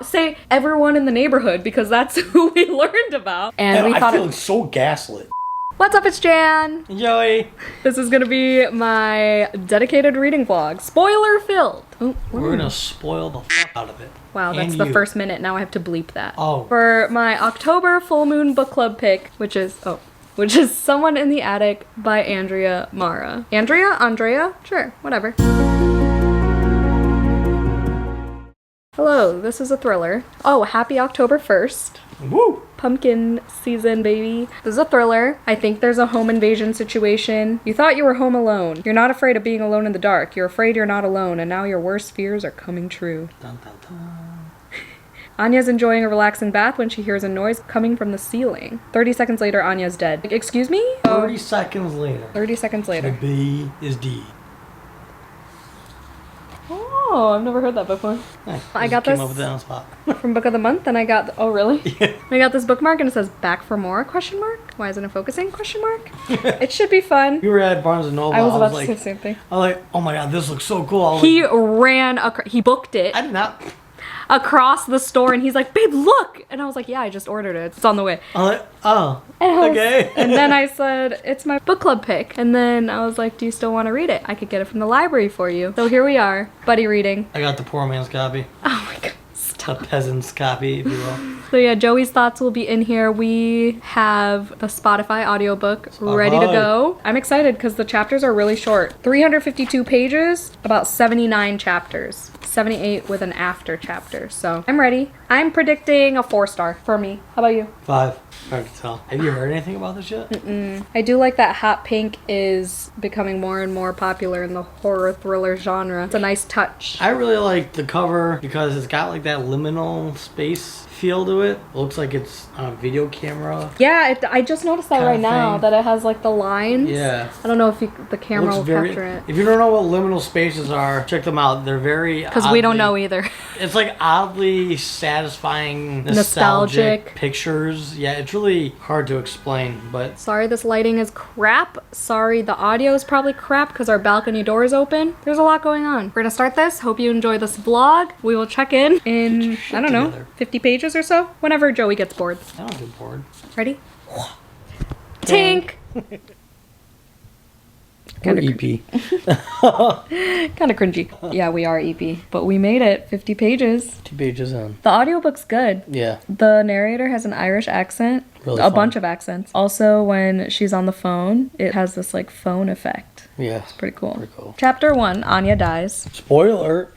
Say everyone in the neighborhood because that's who we learned about. And we thought I feel so gaslit. What's up, it's Jan. Joey. This is gonna be my dedicated reading vlog. Spoiler filled. Oh, we're gonna spoil the fuck out of it. Wow, that's the first minute. Now I have to bleep that. Oh. For my October full moon book club pick, which is Someone in the Attic by Andrea Mara. Andrea? Sure, whatever. Hello, this is a thriller. Oh, happy October 1st. Woo! Pumpkin season, baby. This is a thriller. I think there's a home invasion situation. You thought you were home alone. You're not afraid of being alone in the dark. You're afraid you're not alone, and now your worst fears are coming true. Dun, dun, dun. Anya's enjoying a relaxing bath when she hears a noise coming from the ceiling. 30 seconds later, Anya's dead. Excuse me? 30 seconds later. 30 seconds The later. B is D. Oh, I've never heard that before. Nice. I got came this up with that on the spot. from Book of the Month, and I got, oh really? Yeah. I got this bookmark and it says back for more, question mark? Why isn't it focusing, question mark? It should be fun. You were at Barnes & Noble. I was about to like, say the same thing. I was like, oh my god, this looks so cool. I was He like, ran, he booked it I did not. across the store and he's like, babe, look! And I was like, yeah, I just ordered it. It's on the way. I was like, oh, And I was- okay. And then I said, it's my book club pick. And then I was like, do you still want to read it? I could get it from the library for you. So here we are, buddy reading. I got the poor man's copy. Oh my god. The peasant's copy, if you will. So yeah, Joey's thoughts will be in here. We have the Spotify audiobook ready to go. I'm excited because the chapters are really short. 352 pages, about 79 chapters. 78 with an after chapter. So I'm ready. I'm predicting a 4-star for me. How about you? 5. Hard to tell. Have you heard anything about this yet? I do like that hot pink is becoming more and more popular in the horror thriller genre. It's a nice touch. I really like the cover because it's got like that liminal space feel to it. It looks like it's on a video camera. Yeah, I just noticed that Kind of right now, thing. that it has like the lines. Yeah. I don't know if the camera will Looks very, capture it. if you don't know what liminal spaces are, check them out. They're very Because we don't know either. It's like oddly satisfying, Nostalgic. pictures. Yeah, it's really hard to explain, but Sorry this lighting is crap. Sorry the audio is probably crap because our balcony door is open. There's a lot going on. We're gonna start this. Hope you enjoy this vlog. We will check in I don't know, together. 50 pages or so? Whenever Joey gets bored. I don't get bored. Ready? Tink! We're EP. Kind of cringy. Yeah, we are EP. But we made it. 50 pages. 2 pages in. The audiobook's good. Yeah. The narrator has an Irish accent. Really a fun. bunch of accents. Also, when she's on the phone, it has this like phone effect. Yeah. Pretty cool. Pretty cool. Chapter 1, Anya dies. Spoiler.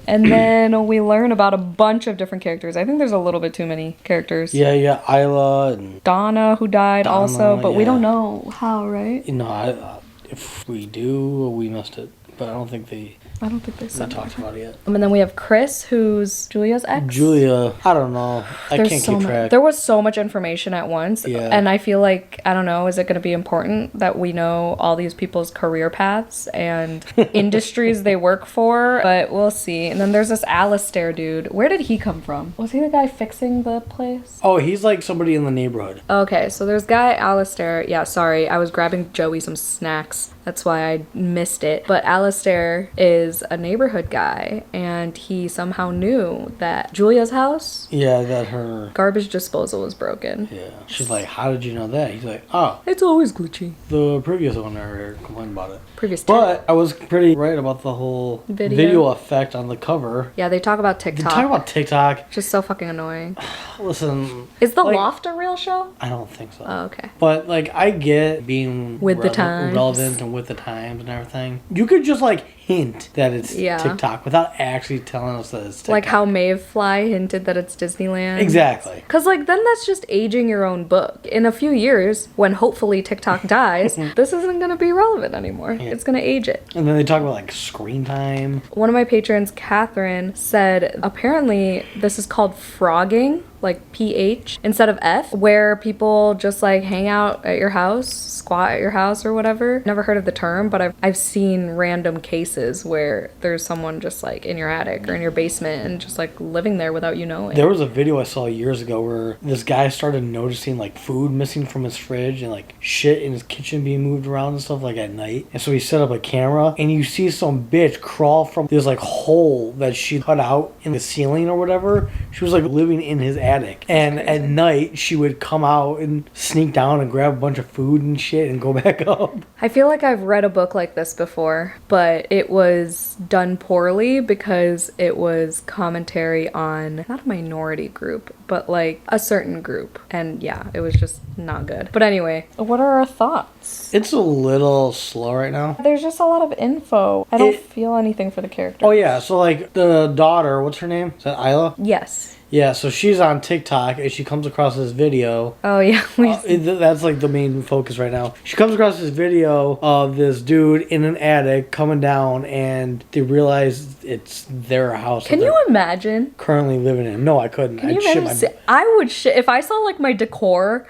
And then we learn about a bunch of different characters. I think there's a little bit too many characters. Yeah, you got Isla and Donna, who died also, but we yeah. don't know how, right? you know, if we do, we missed it. But I don't think they I don't think they said talked about it yet. And then we have Chris, who's Julia's ex. Julia, I don't know. I can't keep track. There was so much information at once. Yeah. And I feel like, I don't know, is it going to be important that we know all these people's career paths and industries they work for? But we'll see. And then there's this Alistair dude. Where did he come from? Was he the guy fixing the place? Oh, he's like somebody in the neighborhood. Okay, so there's guy Alistair. Yeah, sorry, I was grabbing Joey some snacks. That's why I missed it. But Alistair is a neighborhood guy, and he somehow knew that Julia's house, Yeah, that her. garbage disposal was broken. Yeah. She's like, how did you know that? He's like, oh, It's always glitchy. the previous owner complained about it. Previous tenant. But I was pretty right about the whole video effect on the cover. Yeah, they talk about They TikTok. talk about TikTok. Just so fucking annoying. Listen, Is the like- Loft a real show? I don't think so. Oh, okay. But like, I get being With the times. relevant and with the times and everything. You could just like hint that it's Yeah. TikTok without actually telling us that it's TikTok. Like how Mayfly hinted that it's Disneyland. Exactly. Because, like, then that's just aging your own book. In a few years, when hopefully TikTok dies, this isn't going to be relevant anymore. Yeah. It's going to age it. And then they talk about like screen time. One of my patrons, Catherine, said apparently this is called frogging, like PH instead of F, where people just like hang out at your house, squat at your house or whatever. Never heard of the term, but I've seen random cases cases where there's someone just like in your attic or in your basement and just like living there without you knowing. There was a video I saw years ago where this guy started noticing like food missing from his fridge and like shit in his kitchen being moved around and stuff like at night. And so he set up a camera and you see some bitch crawl from this like hole that she cut out in the ceiling or whatever. She was like living in his attic. And at night she would come out and sneak down and grab a bunch of food and shit and go back up. I feel like I've read a book like this before, but it was done poorly because it was commentary on not a minority group, but like a certain group. And yeah, it was just not good. But anyway, what are our thoughts? It's a little slow right now. There's just a lot of info. I don't feel anything for the character. Oh yeah, so like the daughter, what's her name? Is that Isla? Yes. Yeah, so she's on TikTok and she comes across this video. Oh yeah, that's like the main focus right now. She comes across this video of this dude in an attic coming down and they realize it's their house. Can you imagine? Currently living in. No, I couldn't. Can you imagine? I would shit if I saw like my decor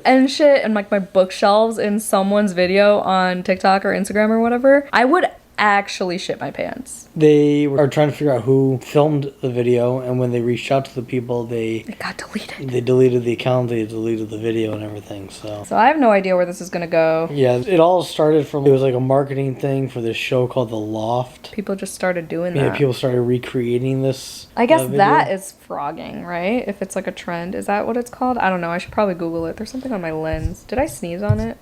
and shit and like my bookshelves in someone's video on TikTok or Instagram or whatever. I would actually shit my pants. They are trying to figure out who filmed the video, and when they reached out to the people, it got deleted. They deleted the account, they deleted the video and everything. So I have no idea where this is gonna go. Yeah, it all started from, it was like a marketing thing for this show called The Loft. People just started doing that. Yeah, people started recreating this. I guess that is frogging, right? If it's like a trend. Is that what it's called? I don't know. I should probably Google it. There's something on my lens. Did I sneeze on it?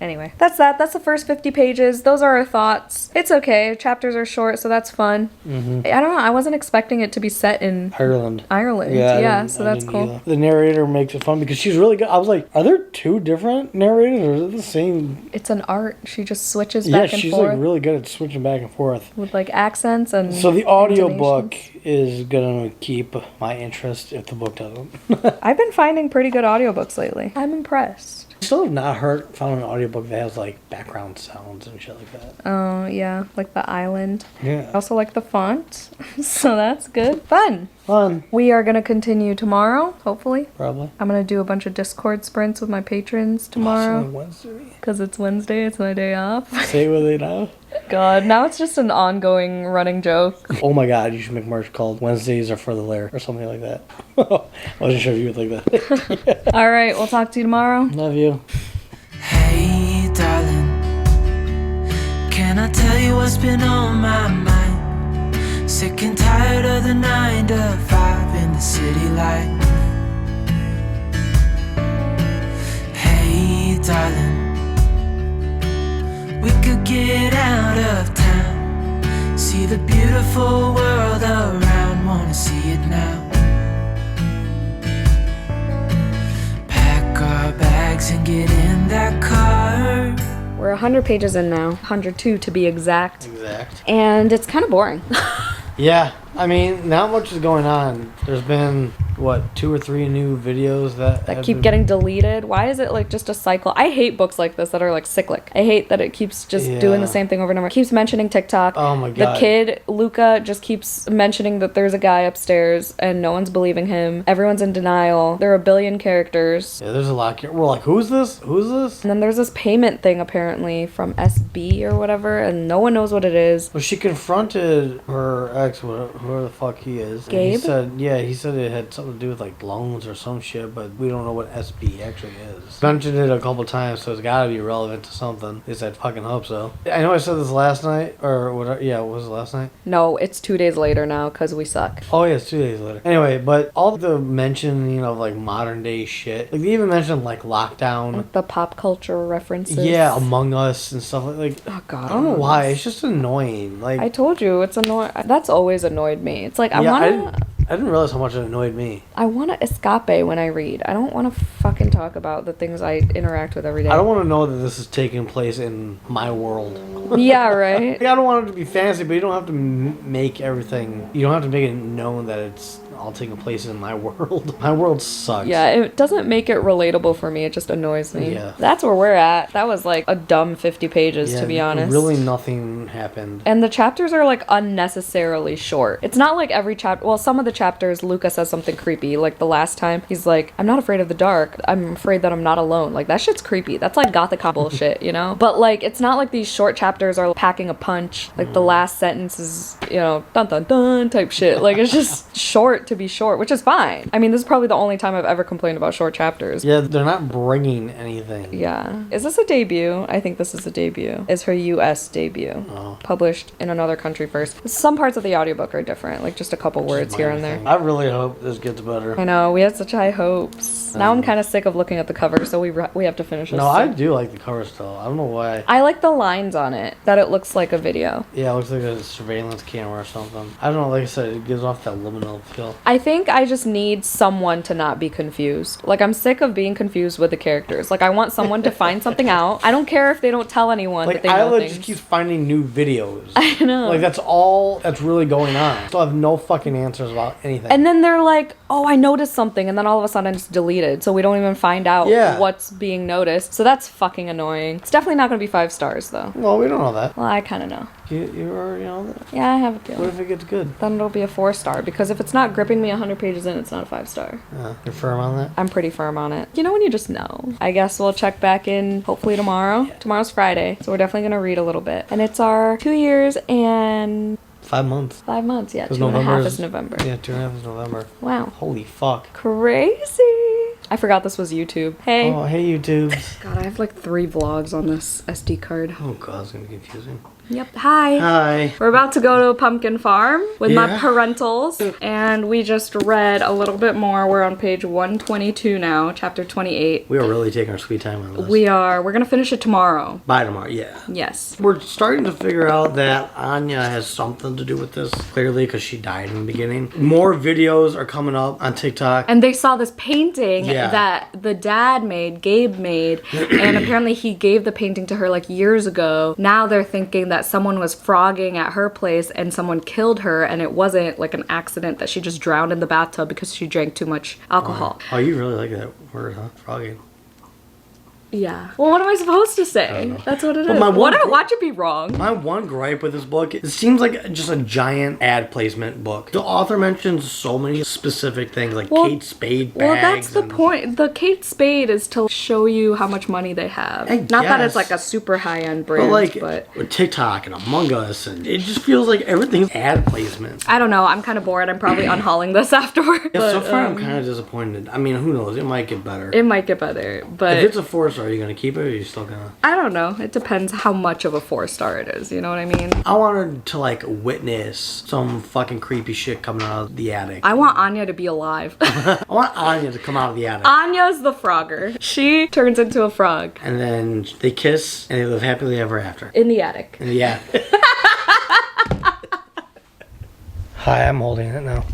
Anyway, that's that. That's the first 50 pages. Those are our thoughts. It's okay. Chapters are short, so that's fun. I don't know. I wasn't expecting it to be set in Ireland. Yeah, so that's cool. Either. The narrator makes it fun because she's really good. I was like, are there two different narrators or is it the same? It's an art. She just switches back and forth. Yeah, she's like really good at switching back and forth. With like accents and so the audiobook is going to keep my interest if the book doesn't. I've been finding pretty good audiobooks lately. I'm impressed. I still have not found an audiobook that has like background sounds and shit like that. Oh, yeah. Like the island. Yeah. I also like the font. So that's good. Fun. We are going to continue tomorrow, hopefully. Probably. I'm going to do a bunch of Discord sprints with my patrons tomorrow. Because it's Wednesday. It's my day off. Say what they know. God, now it's just an ongoing running joke. Oh my God, you should make merch called Wednesdays are for the lair or something like that. I wasn't sure if you would like that. Yeah. All right, we'll talk to you tomorrow. Love you. Hey, darling, can I tell you what's been on my mind? Sick and tired of the 9 to 5 in the city life. Hey, darling, we could get out of town, see the beautiful world around, wanna see it now. Pack our bags and get in that car. We're 100 pages in now, 102 to be exact. And it's kind of boring. Yeah, I mean, not much is going on. There's been, what, 2 or 3 new videos that keep getting deleted. Why is it like just a cycle? I hate books like this that are like cyclic. I hate that it keeps just doing the same thing over and over. It keeps mentioning TikTok. Oh my God. The kid, Luca, just keeps mentioning that there's a guy upstairs and no one's believing him. Everyone's in denial. There are a billion characters. Yeah, there's a lot. We're like, who's this? Who's this? And then there's this payment thing apparently from SB or whatever, and no one knows what it is. Well, she confronted her ex, whoever the fuck he is. Gabe? He said it had something to do with like loans or some shit, but we don't know what SB actually is. Mentioned it a couple times, so it's gotta be relevant to something. At least I fucking hope so. I know I said this last night, or whatever. Yeah, was it last night? No, it's 2 days later now because we suck. Oh yeah, it's 2 days later. Anyway, but all the mentioning of like modern day shit, like they even mentioned like lockdown, Like the pop culture references. yeah, Among Us and stuff like. Oh God, I don't know why. It's just annoying. Like I told you, it's annoying. That's always annoyed me. It's like I didn't realize how much it annoyed me. I want to escape when I read. I don't want to fucking talk about the things I interact with every day. I don't want to know that this is taking place in my world. Yeah, right? Like, I don't want it to be fancy, but you don't have to make everything... You don't have to make it known that it's all taking place in my world. My world sucks. Yeah, it doesn't make it relatable for me. It just annoys me. Yeah. That's where we're at. That was like a dumb 50 pages, to be honest. Really nothing happened. And the chapters are like unnecessarily short. It's not like every chapter... Well, some of the chapters, Luca says something creepy. Like the last time, he's like, I'm not afraid of the dark. I'm afraid that I'm not alone. Like that shit's creepy. That's like gothic bullshit, you know? But like, it's not like these short chapters are packing a punch. Like the last sentence is, you know, dun dun dun type shit. Like it's just short to be short, which is fine. I mean, this is probably the only time I've ever complained about short chapters. Yeah, they're not bringing anything. Yeah. Is this a debut? I think this is a debut. It's her US debut. Oh. Published in another country first. Some parts of the audiobook are different, like just a couple words here and there. I really hope this gets better. I know, we had such high hopes. Now I'm kind of sick of looking at the cover, so we have to finish this. No, I do like the cover still. I don't know why. I like the lines on it, that it looks like a video. Yeah, it looks like a surveillance camera or something. I don't know, like I said, it gives off that liminal feel. I think I just need someone to not be confused. Like, I'm sick of being confused with the characters. Like, I want someone to find something out. I don't care if they don't tell anyone that Like, they know Isla things. just keeps finding new videos. I know. Like, that's all that's really going on. Still have no fucking answers about anything. And then they're like, oh, I noticed something, and then all of a sudden it's deleted, so we don't even find out what's being noticed. So that's fucking annoying. It's definitely not going to be 5 stars, though. Well, we don't know that. Well, I kind of know. You already know that? Yeah, I have a What feeling. if it gets good? Then it'll be a 4-star, because if it's not gripping me 100 pages in, it's not a 5-star. You're firm on that? I'm pretty firm on it. You know when you just know. I guess we'll check back in hopefully tomorrow. Tomorrow's Friday, so we're definitely going to read a little bit. And it's our 2 years and 5 months. 5 months, yeah. 'Cause 2.5 is November. Yeah, 2.5 is November. Wow. Holy fuck. Crazy. I forgot this was YouTube. Hey. Oh, hey, YouTubes. God, I have like 3 vlogs on this SD card. Oh, God, it's going to be confusing. Yep. Hi. Hi. We're about to go to a pumpkin farm with my Yeah. parentals, and we just read a little bit more. We're on page 122 now, chapter 28. We are really taking our sweet time on this. We're gonna finish it tomorrow. By tomorrow, yeah. Yes. We're starting to figure out that Anya has something to do with this, clearly, because she died in the beginning. More videos are coming up on TikTok. And they saw this painting Yeah. that the dad made, Gabe made, and apparently he gave the painting to her like years ago. Now they're thinking that someone was frogging at her place and someone killed her, and it wasn't like an accident, that she just drowned in the bathtub because she drank too much alcohol. Oh, you really like that word, huh? Frogging. Yeah. Well, what am I supposed to say? That's what it But is. my one- Watch it be wrong. My one gripe with this book, it seems like just a giant ad placement book. The author mentions so many specific things, like Well- Kate Spade bags. Well, that's the and- point. The Kate Spade is to show you how much money they have. I Not that it's guess. like a super high-end But brand, like but with TikTok and Among Us, and it just feels like everything's ad placement. I don't know. I'm kind of bored. I'm probably unhauling this afterward. Yeah, so but, far I'm kind of disappointed. I mean, who knows? It might get better. it might get better, but If it's a 4-star, are you gonna keep it, or are you still gonna? I don't know. It depends how much of a 4-star it is. You know what I mean? I wanted to like witness some fucking creepy shit coming out of the attic. I want Anya to be alive. I want Anya to come out of the attic. Anya's the frogger. She turns into a frog And then they kiss and they live happily ever after. in the attic. In the attic. Hi, I'm holding it now.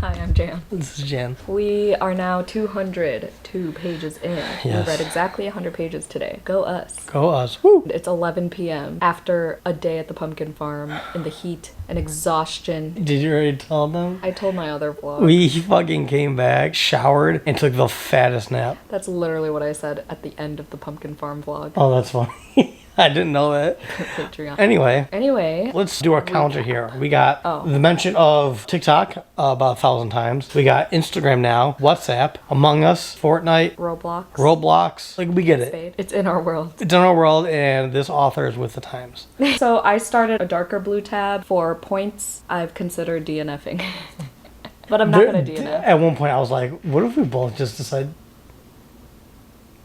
Hi, I'm Jan. This is Jan. We are now 202 pages in. Yes. We read exactly 100 pages today. Go us. Go us. Woo! It's 11 p.m. after a day at the pumpkin farm in the heat and exhaustion. Did you already tell them? I told my other vlog. We fucking came back, showered, and took the fattest nap. That's literally what I said at the end of the pumpkin farm vlog. Oh, that's funny. I didn't know that. Patreon. Anyway, let's do our counter here. We got the mention of TikTok about 1,000 times. We got Instagram now, WhatsApp, Among Us, Fortnite, Roblox. Like, we get it. Spade. It's in our world. It's in our world, and this author is with the times. So I started a darker blue tab for points. I've considered DNFing. But I'm not going to DNF. At one point, I was like, what if we both just decide...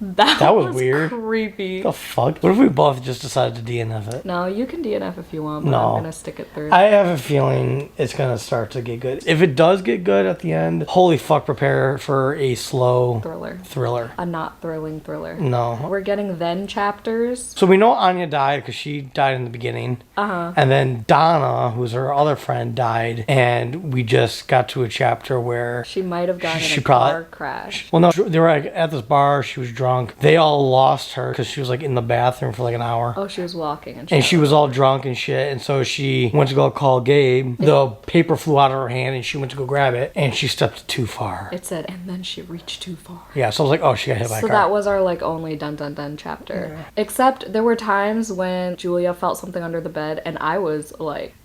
That was weird. Creepy. The fuck? What if we both just decided to DNF it? No, you can DNF if you want, but No. I'm going to stick it through. I have a feeling it's gonna start to get good. If it does get good at the end, holy fuck, prepare for a slow thriller. A not thrilling thriller. No. We're getting then chapters. So we know Anya died because she died in the beginning. And then Donna, who's her other friend, died. And we just got to a chapter where... She might have gotten She in a probably- car crash. Well, no, they were like at this bar. She was drunk. They all lost her because she was like in the bathroom for like an hour. Oh, she was walking. And she was all drunk and shit. And so she went to go call Gabe. The paper flew out of her hand and she went to go grab it. And she stepped too far. It said, and then she reached too far. Yeah, so I was like, oh, she got hit by a So car. that was our like only dun dun dun chapter. Yeah. Except there were times when Julia felt something under the bed and I was like,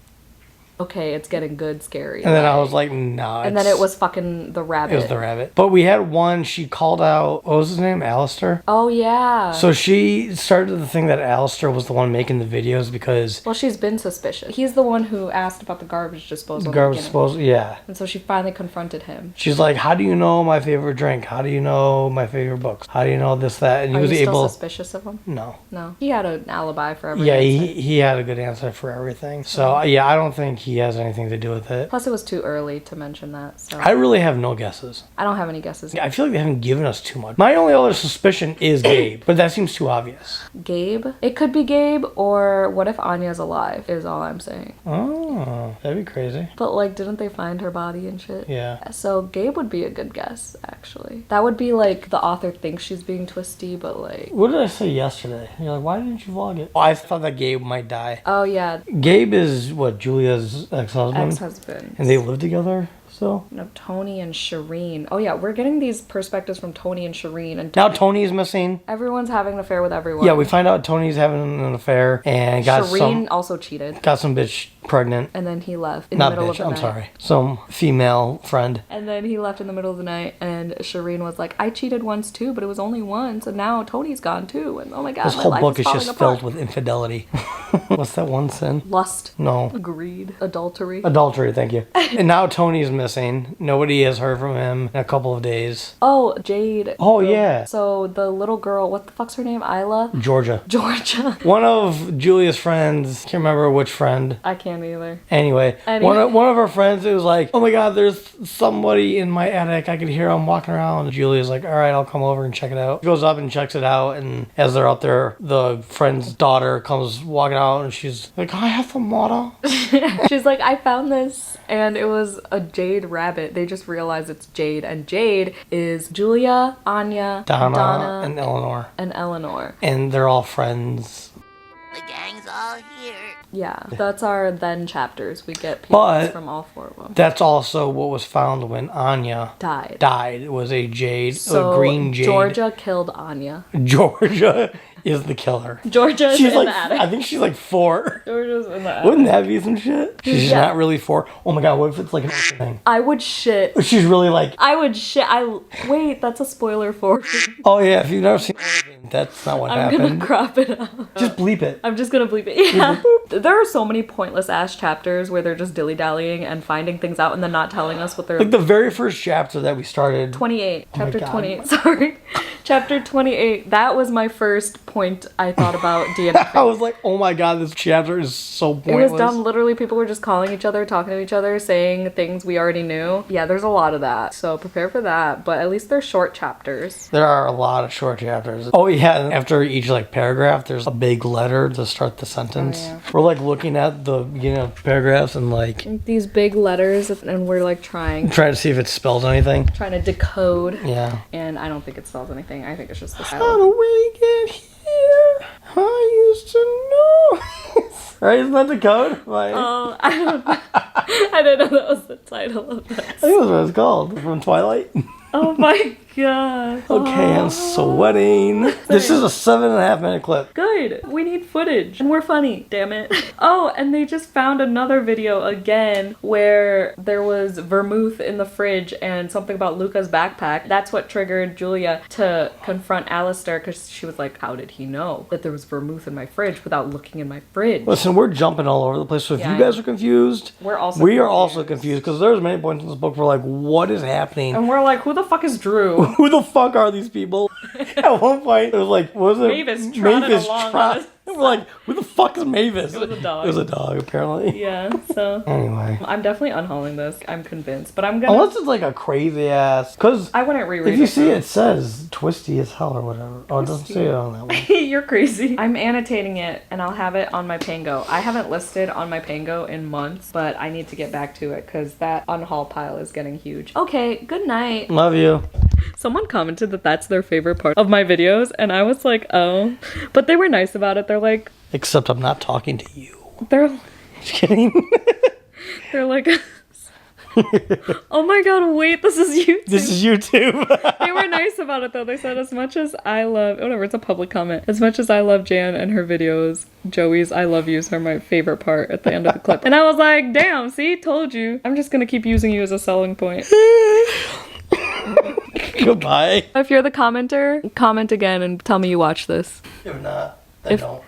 okay, it's getting good scary. And then I was like, no. And then it was fucking the rabbit. It was the rabbit. But we had one, she called out, what was his name? Alistair? Oh, yeah. So she started to think that Alistair was the one making the videos because... Well, she's been suspicious. He's the one who asked about the garbage disposal. Garbage disposal, yeah. And so she finally confronted him. She's like, how do you know my favorite drink? How do you know my favorite books? How do you know this, that? And he was able... still suspicious of him? No. No. He had an alibi for everything. Yeah, he had a good answer for everything. So, yeah, I don't think he has anything to do with it. Plus, it was too early to mention that, so... I really have no guesses. I don't have any guesses. I feel like they haven't given us too much. My only other suspicion is Gabe, but that seems too obvious. Gabe? It could be Gabe, or what if Anya's alive, is all I'm saying. Oh, that'd be crazy. But, like, didn't they find her body and shit? Yeah. So, Gabe would be a good guess, actually. That would be, like, the author thinks she's being twisty, but, like... What did I say yesterday? You're like, why didn't you vlog it? Oh, I thought that Gabe might die. Oh, yeah. Gabe is, what, Julia's ex-husband? Ex-husband. And they live together still? No, Tony and Shireen. Oh, yeah, we're getting these perspectives from Tony and Shireen. And Now Tony's missing. everyone's having an affair with everyone. Yeah, we find out Tony's having an affair and Shireen also cheated. got some bitch pregnant. And then he left in Not the middle bitch, of the I'm night. sorry. Some female friend. And then he left in the middle of the night, and Shireen was like, I cheated once too, but it was only once, and now Tony's gone too, and oh my god, This my whole life book is falling just apart. filled with infidelity. What's that one sin? Lust, No. greed, adultery. Adultery, thank you. And now Tony's missing. Nobody has heard from him in a couple of days. Oh, Jade. Oh, yeah. So the little girl, what the fuck's her name? Isla? Georgia. Georgia. One of Julia's friends, can't remember which friend. I can't either. Anyway, one of her friends, it was like, oh my god, there's somebody in my attic. I could hear him walking around. Julia's like, all right, I'll come over and check it out. She goes up and checks it out, and as they're out there, the friend's daughter comes walking out, and she's like, I have some water. She's like, I found this, and it was a jade rabbit. They just realized it's Jade, and Jade is Julia, Anya, Donna, and Eleanor. and Eleanor. And they're all friends. The gang's all here. Yeah, that's our then chapters. We get pieces But from all four of them. That's also what was found when Anya Died. It was a jade, So a green jade. Georgia killed Anya. Georgia is the killer. Georgia is She's in like, the attic. I think she's like 4. Georgia's in the attic. Wouldn't that be some shit? She's Yeah. not really 4. Oh my god, what if it's like an thing? I would shit. She's really like, I would shit. Wait, that's a spoiler for. oh yeah, if you've never seen that's not what I'm happened. gonna crop it out. Just bleep it. I'm just gonna bleep it. Yeah. There are so many pointless ass chapters where they're just dilly dallying and finding things out and then not telling us what they're. Like the very first chapter that we started. 28. Oh my Chapter God. 28. Sorry. Chapter 28. That was my first point I thought about DNF. I was like, oh my god, this chapter is so It pointless. was dumb. Literally, people were just calling each other, talking to each other, saying things we already knew. Yeah, there's a lot of that. So prepare for that. But at least they're short chapters. There are a lot of short chapters. Oh yeah, and after each like paragraph, there's a big letter to start the sentence. Oh, yeah. We're like looking at the beginning of paragraphs and like These big letters, and we're like trying trying to see if it spells anything. to decode. Yeah. And I don't think it spells anything. I think it's just the How style. do we get here? I used to know. Right? Isn't that the code? Like, Oh, I don't know. I didn't know that was the title of this. I think that's what it's called from Twilight. Oh my god. Okay, I'm sweating. This is a 7.5 minute clip. Good. We need footage. And we're funny, damn it. Oh, and they just found another video again where there was vermouth in the fridge and something about Luca's backpack. That's what triggered Julia to confront Alistair because she was like, how did he know that there was vermouth in my fridge without looking in my fridge? Listen, we're jumping all over the place, so if Yeah, you guys are confused, we are also confused because there's many points in this book where like, what is happening? And we're like, who the fuck is Drew? Who the fuck are these people? At one point, it was like, what was it? Mavis trotted along on us. We're like, who the fuck is Mavis? It was a dog. It was a dog, apparently. Yeah, so Anyway. I'm definitely unhauling this. I'm convinced, but I'm gonna. Unless it's like a crazy ass. Because I wouldn't reread if you it. see it says twisty as hell or whatever. Oh, it doesn't say it on that one. You're crazy. I'm annotating it and I'll have it on my Pango. I haven't listed on my Pango in months, but I need to get back to it because that unhaul pile is getting huge. Okay, good night. Love you. Someone commented that that's their favorite part of my videos, and I was like, oh. But they were nice about it. They're like, Except I'm not talking to you. they're Just kidding. like, Oh my god, wait, this is YouTube. This is YouTube. They were nice about it though. They said as much as I love, whatever, it's a public comment. As much as I love Jan and her videos, Joey's I love yous are my favorite part at the end of the clip. And I was like, damn, see, told you. I'm just gonna keep using you as a selling point. Goodbye. If you're the commenter, comment again and tell me you watch this. If not, I don't.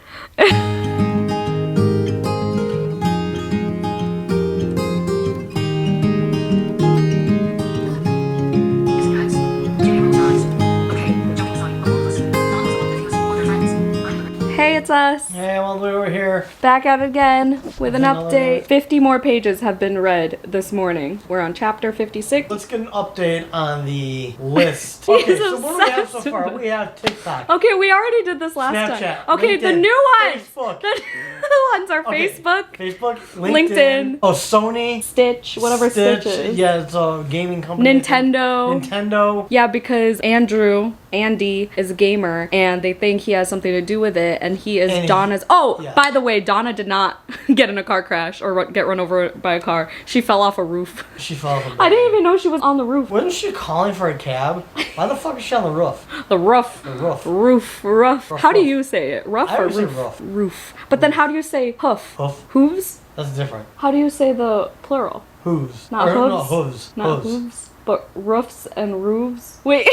Hey, it's us. Yeah, well, we were here. Back at it again with an Another update. one. 50 more pages have been read this morning. We're on chapter 56. Let's get an update on the list. He's Okay, so what do we have so obsessed far? with We have TikTok. Okay, we already did this last Snapchat, time. Okay, the LinkedIn, new ones. Facebook. The new ones are Okay, Facebook, Facebook, LinkedIn. Oh, Sony. Stitch, whatever Stitch is. Yeah, it's a gaming company. I think. Nintendo. Yeah, because Andy is a gamer and they think he has something to do with it, and he is And he- Donna's. yeah. By the way, Donna did not get in a car crash or get run over by a car. She fell off a roof. She fell off a I didn't even know she was on the roof. Wasn't she calling for a cab? Why the fuck is she on the roof? The roof. The roof. Rough. How do you say it? Rough I or always say roof? rough. Roof. But then how do you say hoof? Hoof. Hooves? That's different. How do you say the plural? Hooves. Not Or, hooves? No, hooves. Not hooves. But roofs and roofs. Wait.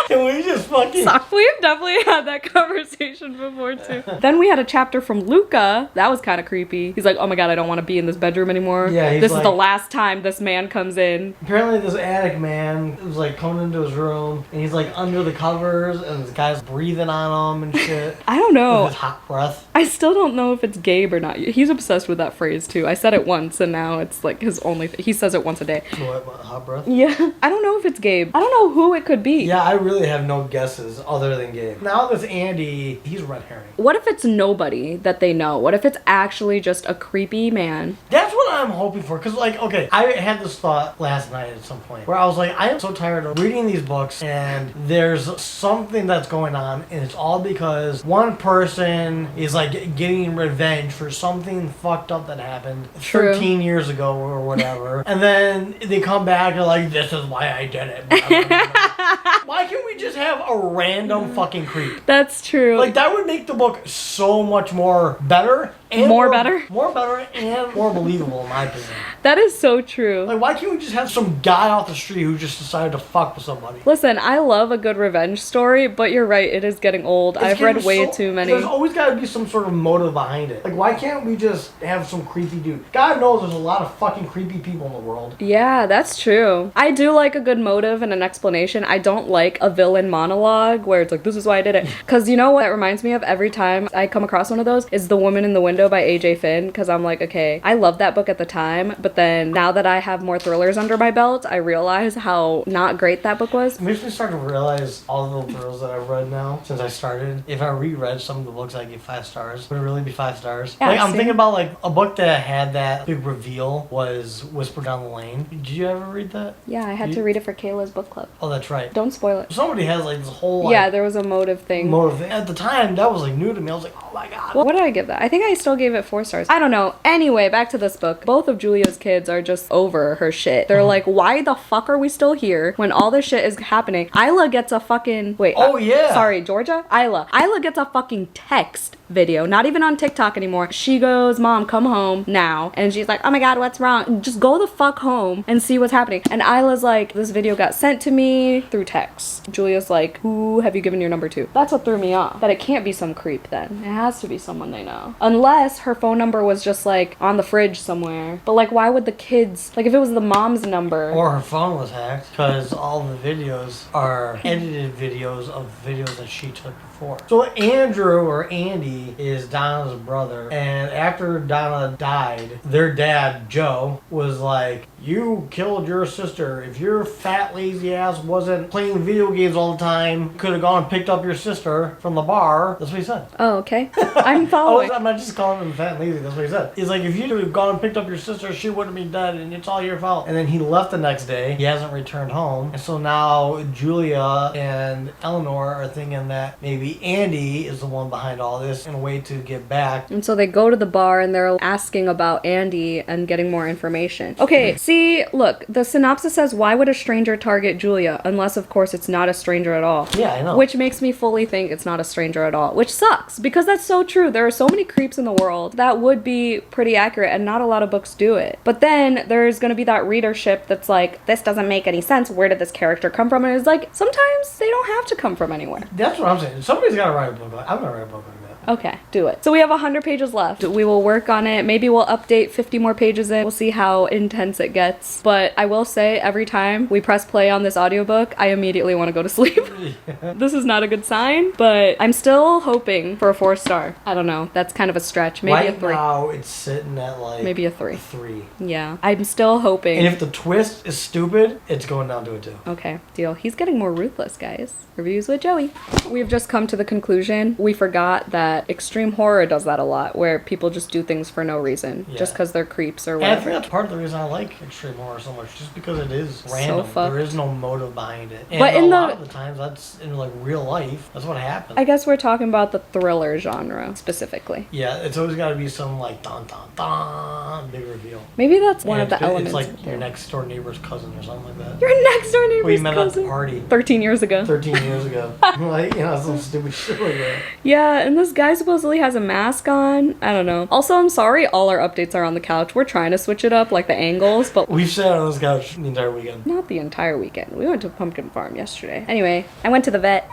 Can we just fucking... Sorry, we've definitely had that conversation before too. Then we had a chapter from Luca. That was kind of creepy. He's like, oh my god, I don't want to be in this bedroom anymore. Yeah, he's this is the like- last time this man comes in. Apparently this attic man was like coming into his room and he's like under the covers and this guy's breathing on him and shit. I don't know. With his hot breath. I still don't know if it's Gabe or not. He's obsessed with that phrase too. I said it once and now it's like his only he says it once a day. What, hot breath? Yeah. I don't know if it's Gabe. I don't know who it could be. Yeah, I really have no guesses other than Gabe. Now this Andy, he's red herring. What if it's nobody that they know? What if it's actually just a creepy man? That's what I'm hoping for. Because, like, okay, I had this thought last night at some point where I was like, I am so tired of reading these books and there's something that's going on and it's all because one person is, like, getting revenge for something fucked up that happened True. 13 years ago or whatever. And then they come back and, like, this is why I did it. Blah, blah, blah, blah. Why can't we just have a random fucking creep? That's true. Like, that would make the book so much more better. And More better? More better and more believable, in my opinion. That is so true. Like, why can't we just have some guy off the street who just decided to fuck with somebody? Listen, I love a good revenge story, but you're right, it is getting old. It's I've read getting way so- too many. There's always got to be some sort of motive behind it. Like, why can't we just have some creepy dude? God knows there's a lot of fucking creepy people in the world. Yeah, that's true. I do like a good motive and an explanation. I don't like a villain monologue where it's like, this is why I did it. Because you know what that reminds me of every time I come across one of those is The Woman in the Window by A.J. Finn. Because I'm like, okay, I loved that book at the time, but then now that I have more thrillers under my belt, I realize how not great that book was. It makes me start to realize all the little thrills that I've read now since I started. If I reread some of the books I give 5 stars, would it really be 5 stars? Yeah, like, I'm same. thinking about like a book that had that big reveal was Whisper Down the Lane. Did you ever read that? Yeah, I had to read it for Kayla's book club. Oh, that's right. Don't spoil it. Somebody has like this whole like, Yeah, there was a motive thing. motive thing. At the time, that was like new to me. I was like, oh my god. What did I give that? I think I still gave it 4 stars. I don't know. Anyway, back to this book. Both of Julia's kids are just over her shit. They're like, why the fuck are we still here when all this shit is happening? Isla gets a fucking... Wait. Oh, yeah. Sorry, Georgia? Isla. Isla gets a fucking text video. Not even on TikTok anymore. She goes, Mom, come home now. And she's like, oh my god, what's wrong? Just go the fuck home and see what's happening. And Isla's like, this video got sent to me through text. Julia's like, who have you given your number to? That's what threw me off. That it can't be some creep then. It has to be someone they know. Unless her phone number was just like on the fridge somewhere. But like, why would the kids, like if it was the mom's number. Or her phone was hacked because all the videos are edited videos of videos that she took before. So Andrew or Andy is Donna's brother, and after Donna died, their dad, Joe, was like, you killed your sister. If your fat lazy ass wasn't playing video games all the time, could have gone and picked up your sister from the bar. That's what he said. Oh, okay. I'm Oh, following. I'm not just calling him fat and lazy. That's what he said. He's like, if you'd have gone and picked up your sister, she wouldn't be dead, and it's all your fault. And then he left the next day. He hasn't returned home. And so now Julia and Eleanor are thinking that maybe Andy is the one behind all this, in a way to get back. And so they go to the bar and they're asking about Andy and getting more information. Okay, see, look, the synopsis says, why would a stranger target Julia? Unless, of course, it's not a stranger at all. Yeah, I know. Which makes me fully think it's not a stranger at all, which sucks because that's so true. There are so many creeps in the world that would be pretty accurate and not a lot of books do it. But then there's going to be that readership that's like, this doesn't make any sense. Where did this character come from? And it's like, sometimes they don't have to come from anywhere. That's what I'm saying. Somebody's got to write a book. I'm going to write a book like that. Okay, do it. So we have 100 pages left. We will work on it. Maybe we'll update 50 more pages in. We'll see how intense it gets. But I will say, every time we press play on this audiobook, I immediately want to go to sleep. Yeah. This is not a good sign, but I'm still hoping for a 4-star. I don't know. That's kind of a stretch. Maybe a 3. Right now, it's sitting at like... Maybe a 3. A 3. Yeah. I'm still hoping. And if the twist is stupid, it's going down to a 2. Okay, deal. He's getting more ruthless, guys. Reviews with Joey. We've just come to the conclusion. We forgot that extreme horror does that a lot, where people just do things for no reason, just because they're creeps or And I whatever. think that's part of the reason I like extreme horror so much, just because it is random. fucked. There is no motive behind it. And But a in lot of the times, that's in like real life. That's what happens. I guess we're talking about the thriller genre specifically. Yeah, it's always got to be some like dun dun dun big reveal. Maybe that's one And of the elements. It's like of your it. next door neighbor's cousin or something like that. Your next door neighbor's We met at cousin. the party 13 years ago. 13 years ago. Like, you know, some stupid shit like that. Yeah, and this guy supposedly has a mask on. I don't know. Also, I'm sorry all our updates are on the couch. We're trying to switch it up, like the angles, but We've sat on this couch the entire weekend. not the entire weekend. We went to Pumpkin Farm yesterday. Anyway, I went to the vet.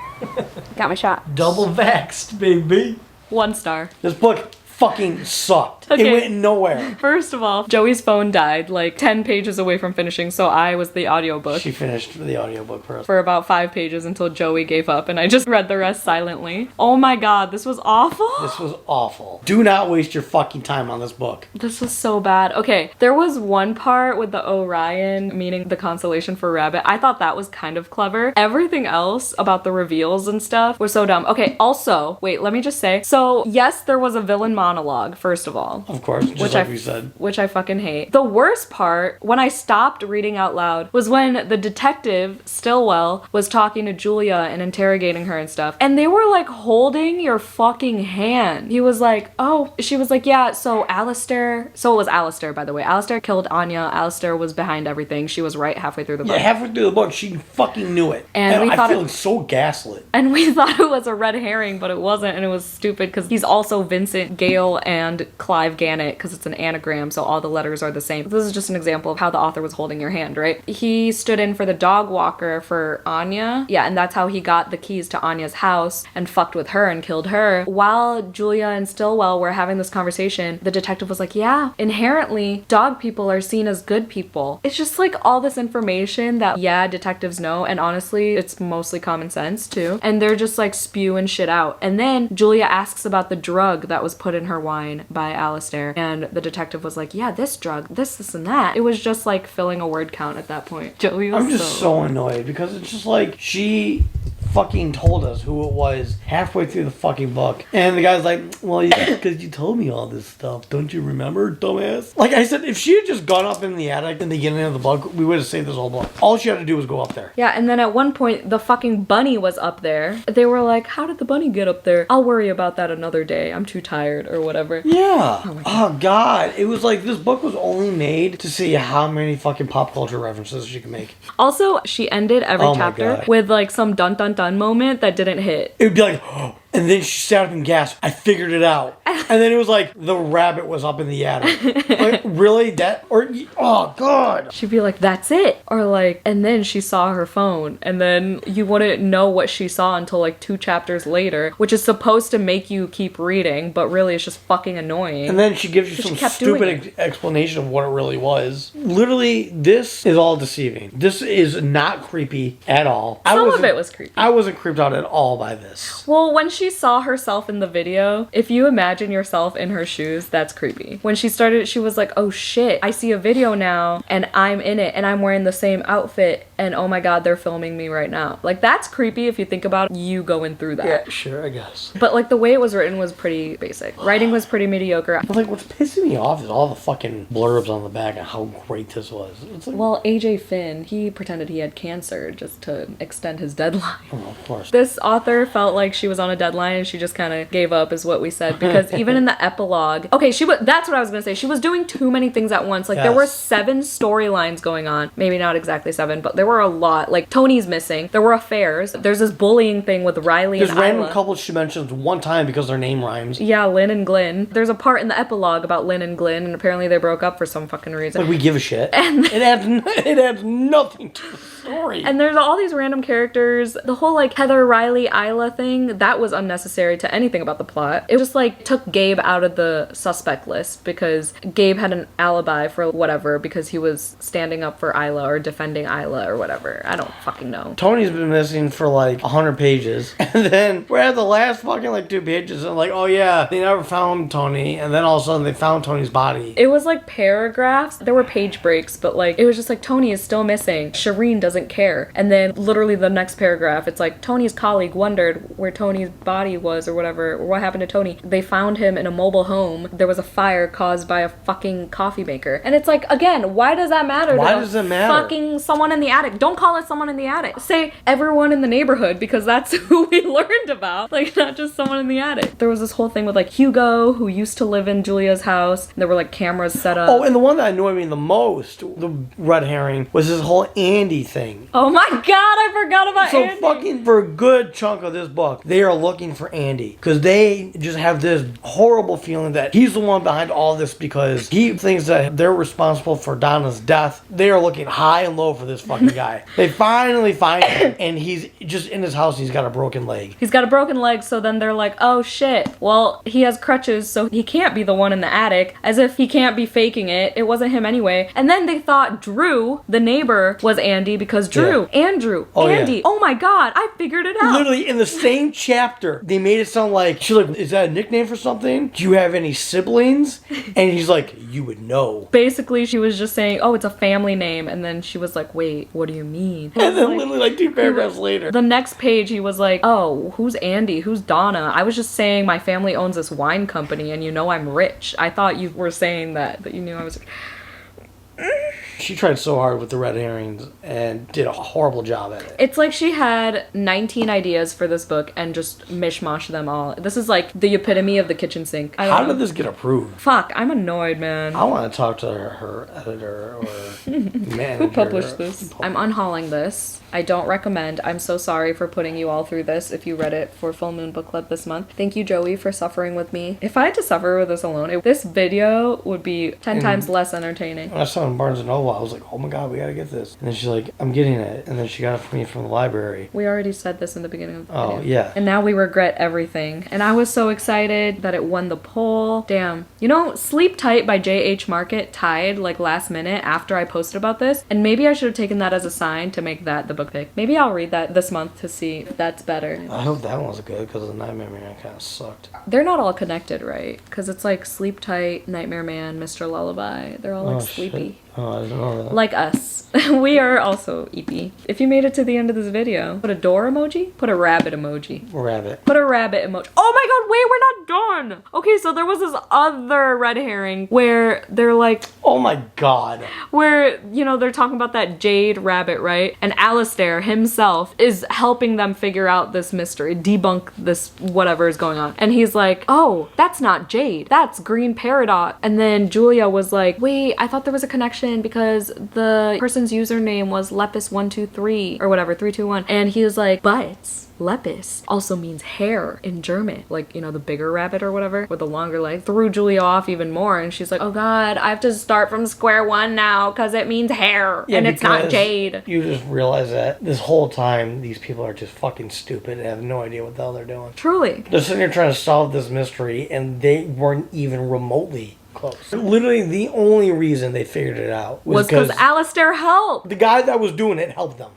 Got my shot. Double vaxxed, baby. 1 star. This book fucking sucked. Okay. It went nowhere. First of all, Joey's phone died like 10 pages away from finishing, so I was the audiobook She finished the audiobook first. for about 5 pages until Joey gave up, and I just read the rest silently. Oh my god, this was awful. This was awful. Do not waste your fucking time on this book. This was so bad. Okay, there was one part with the Orion, meaning the constellation for rabbit. I thought that was kind of clever. Everything else about the reveals and stuff was so dumb. Okay, also, wait, let me just say, so yes, there was a villain monologue, first of all. Of course, just like we said. Which I fucking hate. The worst part, when I stopped reading out loud, was when the detective, Stillwell, was talking to Julia and interrogating her and stuff. And they were like holding your fucking hand. He was like, oh, she was like, yeah, so Alistair, so it was Alistair, by the way. Alistair killed Anya. Alistair was behind everything. She was right halfway through the book. Yeah, halfway through the book, she fucking knew it. And we I thought feel it- so gaslit. And we thought it was a red herring, but it wasn't, and it was stupid because he's also Vincent Gale and Clive Gannett because it's an anagram, so all the letters are the same. This is just an example of how the author was holding your hand, right? He stood in for the dog walker for Anya. Yeah, and that's how he got the keys to Anya's house and fucked with her and killed her. While Julia and Stillwell were having this conversation, the detective was like, yeah, inherently, dog people are seen as good people. It's just like all this information that, yeah, detectives know, and honestly, it's mostly common sense too. And they're just like spewing shit out. And then Julia asks about the drug that was put in her wine by Alistair, and the detective was like, yeah, this drug, this and that. It was just like filling a word count at that point. Joey was I'm just so annoyed because it's just like she fucking told us who it was halfway through the fucking book. And the guy's like, well, because you told me all this stuff. Don't you remember, dumbass? Like I said, if she had just gone up in the attic in the beginning of the book, we would have saved this whole book. All she had to do was go up there. Yeah, and then at one point, the fucking bunny was up there. They were like, how did the bunny get up there? I'll worry about that another day. I'm too tired or whatever. Yeah. Oh, God. It was like this book was only made to see how many fucking pop culture references she could make. Also, she ended every Oh my chapter God. with like some dun dun dun moment that didn't hit. It would be like, oh, and then she sat up and gasped, I figured it out. And then it was like, the rabbit was up in the attic. Like, really? That? Or, oh, God. She'd be like, that's it. Or like, and then she saw her phone. And then you wouldn't know what she saw until like 2 chapters later, which is supposed to make you keep reading, but really it's just fucking annoying. And then she gives you But she some kept doing stupid explanation of what it really was. Literally, this is all deceiving. This is not creepy at all. Some of it was creepy. I wasn't creeped out at all by this. Well, when she saw herself in the video, if you imagine yourself in her shoes, that's creepy. When she started, she was like, oh shit, I see a video now and I'm in it and I'm wearing the same outfit and oh my god, they're filming me right now. Like, that's creepy if you think about you going through that. Yeah, sure, I guess. But like the way it was written was pretty basic. Writing was pretty mediocre. But like, what's pissing me off is all the fucking blurbs on the back and how great this was. It's like, Well, AJ Finn, he pretended he had cancer just to extend his deadline. oh, of course. This author felt like she was on a deadline and she just kind of gave up, is what we said. Because even in the epilogue, okay, that's what I was gonna say. She was doing too many things at once. Like, there were 7 storylines going on. Maybe not exactly 7, but there were a lot. Like, Tony's missing. There were affairs. There's this bullying thing with Riley There's and random Isla. couples she mentions one time because their name rhymes. Yeah, Lynn and Glenn. There's a part in the epilogue about Lynn and Glenn, and apparently they broke up for some fucking reason. Like, we give a shit. And it adds nothing to the story. And there's all these random characters. The whole like Heather, Riley, Isla thing, that was unnecessary to anything about the plot. It just like took Gabe out of the suspect list because Gabe had an alibi for whatever because he was standing up for Isla or defending Isla or whatever. I don't fucking know. Tony's been missing for like 100 pages. And then we're at the last fucking like 2 pages and like, oh yeah, they never found Tony. And then all of a sudden they found Tony's body. It was like paragraphs. There were page breaks, but like it was just like Tony is still missing. Shireen doesn't care. And then literally the next paragraph, it's like Tony's colleague wondered where Tony's body was or whatever, or what happened to Tony. They found him in a mobile home. There was a fire caused by a fucking coffee maker. And it's like, again, why does that matter? Why does it matter? Fucking someone in the attic. Don't call it someone in the attic. Say everyone in the neighborhood because that's who we learned about. Like, not just someone in the attic. There was this whole thing with like Hugo, who used to live in Julia's house. There were like cameras set up. Oh, and the one that annoyed me the most, the red herring, was this whole Andy thing. Oh my god, I forgot about Andy. Fucking for a good chunk of this book, they are looking for Andy. Because they just have this horrible feeling that he's the one behind all this because he thinks that they're responsible for Donna's death. They are looking high and low for this fucking guy. They finally find him, and he's just in his house and he's got a broken leg. He's got a broken leg, so then they're like, oh shit, well, he has crutches, so he can't be the one in the attic, as if he can't be faking it. It wasn't him anyway. And then they thought Drew, the neighbor, was Andy because Drew, Andrew, Andy. Yeah. Oh my god, I figured it out. Literally in the same chapter, they made it sound like, she's like, is that a nickname for something? Do you have any siblings? And he's like, you would know. Basically, she was just saying, oh, it's a family name. And then she was like, wait, what do you mean? And then literally like 2 paragraphs later. The next page, he was like, oh, who's Andy? Who's Donna? I was just saying my family owns this wine company and you know I'm rich. I thought you were saying that you knew I was rich. She tried so hard with the red herrings and did a horrible job at it. It's like she had 19 ideas for this book and just mishmashed them all. This is like the epitome of the kitchen sink. How did this get approved? Fuck, I'm annoyed, man. I want to talk to her editor or manager. Who published this? I'm unhauling this. I don't recommend. I'm so sorry for putting you all through this if you read it for Full Moon Book Club this month. Thank you, Joey, for suffering with me. If I had to suffer with this alone, this video would be 10 times less entertaining. When I saw it in Barnes & Noble, I was like, oh my god, we gotta get this. And then she's like, I'm getting it. And then she got it for me from the library. We already said this in the beginning of the video. Oh, yeah. And now we regret everything. And I was so excited that it won the poll. Damn. You know, Sleep Tight by J.H. Market tied like last minute after I posted about this. And maybe I should have taken that as a sign to make that the book pick. Maybe I'll read that this month to see if that's better. I hope that one's good because the Nightmare Man kind of sucked. They're not all connected, right? Because it's like Sleep Tight, Nightmare Man, Mr. Lullaby. They're all like sleepy. Shit. Oh, I didn't know that. Like us. We are also EP. If you made it to the end of this video, put a door emoji, put a rabbit emoji. Rabbit. Put a rabbit emoji. Oh my god, wait, we're not done. Okay, so there was this other red herring where they're like, oh my god. where, you know, they're talking about that jade rabbit, right? And Alistair himself is helping them figure out this mystery, debunk this whatever is going on. And he's like, oh, that's not jade, that's green peridot. And then Julia was like, wait, I thought there was a connection because the person's username was Lepus123 or whatever, 321. And he was like, but Lepus also means hair in German, like, you know, the bigger rabbit or whatever with the longer leg. Threw Julia off even more, and she's like, oh god, I have to start from square one now because it means hair, and it's not jade. You just realize that this whole time these people are just fucking stupid and have no idea what the hell they're doing. Truly. They're sitting here trying to solve this mystery and they weren't even remotely close. Literally the only reason they figured it out was because Alistair helped. The guy that was doing it helped them.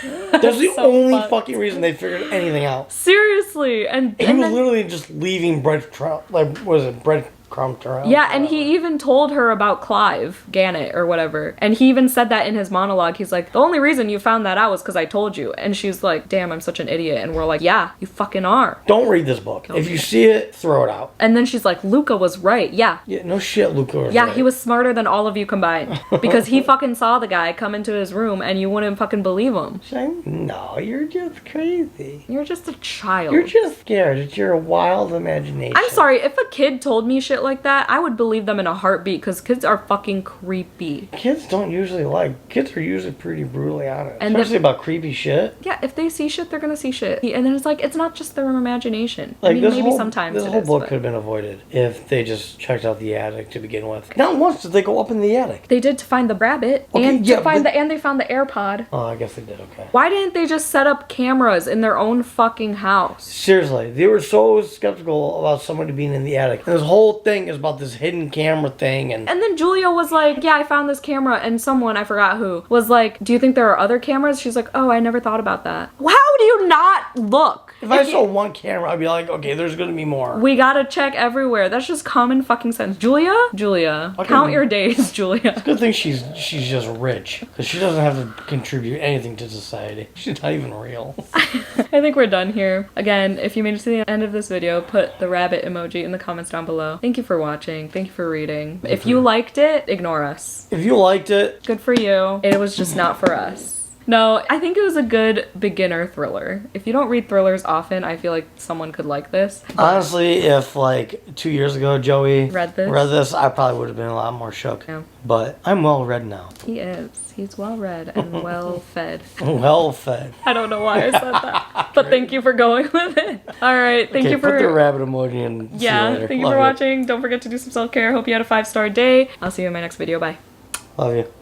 That's the so only fucked. fucking reason they figured anything out. Seriously. And He was literally just leaving bread, like, what is it, bread crumped around. Yeah, and he even told her about Clive Gannett or whatever. And he even said that in his monologue. He's like, the only reason you found that out was because I told you. And she's like, damn, I'm such an idiot. And we're like, yeah, you fucking are. Don't read this book. If you see it, throw it out. And then she's like, Luca was right. Yeah. Yeah, no shit, Luca was Yeah, right. he was smarter than all of you combined. Because he fucking saw the guy come into his room and you wouldn't fucking believe him. No, you're just crazy. You're just a child. You're just scared. It's your wild imagination. I'm sorry, if a kid told me shit like that, I would believe them in a heartbeat because kids are fucking creepy. Kids don't usually kids are usually pretty brutally honest. And especially about creepy shit. Yeah, if they see shit, they're gonna see shit. And then it's like, it's not just their imagination. Like, I mean, maybe sometimes this it whole is, book but- could have been avoided if they just checked out the attic to begin with. Not once did they go up in the attic. They did to find the rabbit, Okay, and yeah, and they found the AirPod. Oh, I guess they did, okay. Why didn't they just set up cameras in their own fucking house? Seriously, they were so skeptical about somebody being in the attic. And this whole thing is about this hidden camera thing and then Julia was like, yeah, I found this camera, and someone, I forgot who, was like, do you think there are other cameras? She's like, oh, I never thought about that. How do you not look? if I saw one camera, I'd be like, okay, there's gonna be more. We gotta check everywhere. That's just common fucking sense. Julia, count your days, Julia. Good thing she's just rich. Because she doesn't have to contribute anything to society. She's not even real. I think we're done here. Again, if you made it to the end of this video, put the rabbit emoji in the comments down below. Thank you for watching. Thank you for reading. If you liked it, ignore us. If you liked it, Good for you. It was just not for us. No, I think it was a good beginner thriller. If you don't read thrillers often, I feel like someone could like this. honestly, if like 2 years ago Joey Read this? I probably would have been a lot more shook. Yeah. But I'm well read now. He is. He's well read and well fed. Well fed. I don't know why I said that. But thank you for going with it. Alright, thank you for put the rabbit emoji and see you Yeah, later. thank you Love for watching. Don't forget to do some self-care. Hope you had a 5-star day. I'll see you in my next video. Bye. Love you.